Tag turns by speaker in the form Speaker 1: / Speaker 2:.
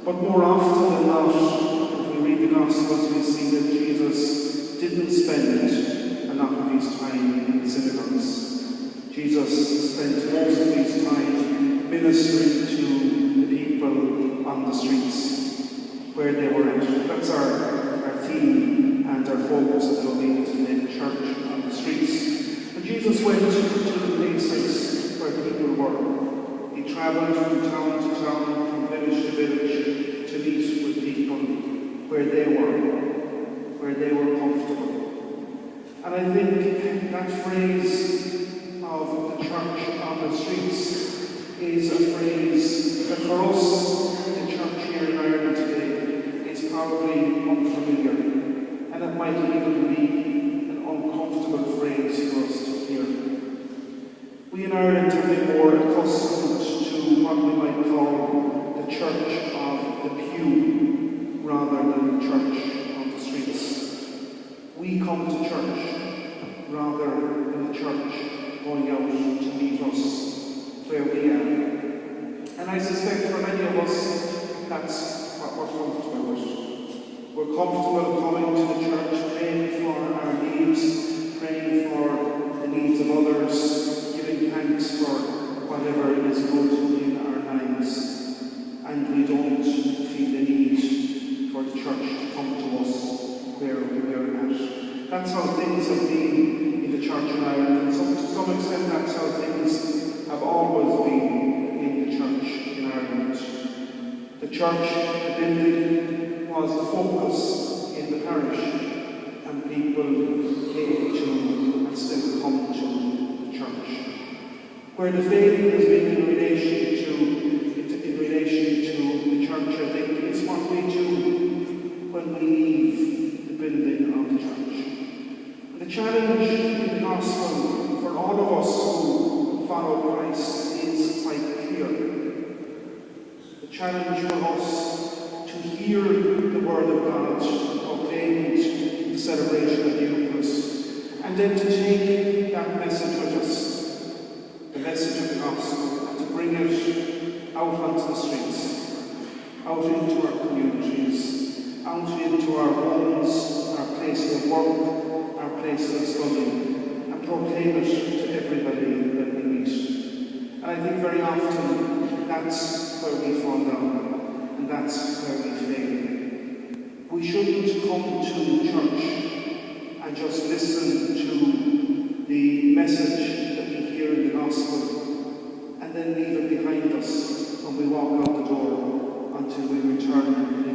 Speaker 1: But more often than not, if we read the Gospels, we see that Jesus didn't spend a lot of his time in the synagogues. Jesus spent most of his time ministering to the people on the streets where they were at. That's our theme and our focus at Novena today, church on the streets. And Jesus went to the places where people were. He travelled from town to town, from village to village, to meet with people where they were comfortable. And I think that phrase of the church on the streets is a phrase that for us, the church here in Ireland today, is probably unfamiliar. And it might even be an uncomfortable phrase for us to hear. We in Ireland have been more accustomed to what we might call the church of the pew rather than the church on the streets. We come to church rather than the church going out to meet us where we are. And I suspect for many of us, that's what we're comfortable with. We're comfortable coming to the church, praying for our needs, praying for the needs of others, giving thanks for whatever is good in our lives. And we don't feel the need for the church to come to us where we are at. That's how things have been in the church in Ireland, and to some extent that's how things have always been in the church in Ireland. The church, the building, was the focus in the parish, and people came to and still come to the church. Where the failing has been in relation to the church, I think, is what we do when we leave the building of the church. And the challenge in the gospel for all of us who follow Christ is quite clear. The challenge for us to hear the word of God proclaimed in the celebration of the Eucharist, and then to take that message with us, the message of the gospel, and to bring it out onto the streets, out into our communities, out into our homes, our places of work, our places of study, and proclaim it to everybody that we meet. And I think very often that's where we fall down, and that's where we fail. We shouldn't come to church and just listen to the message that we hear in the gospel and then leave it behind us when we walk out the door.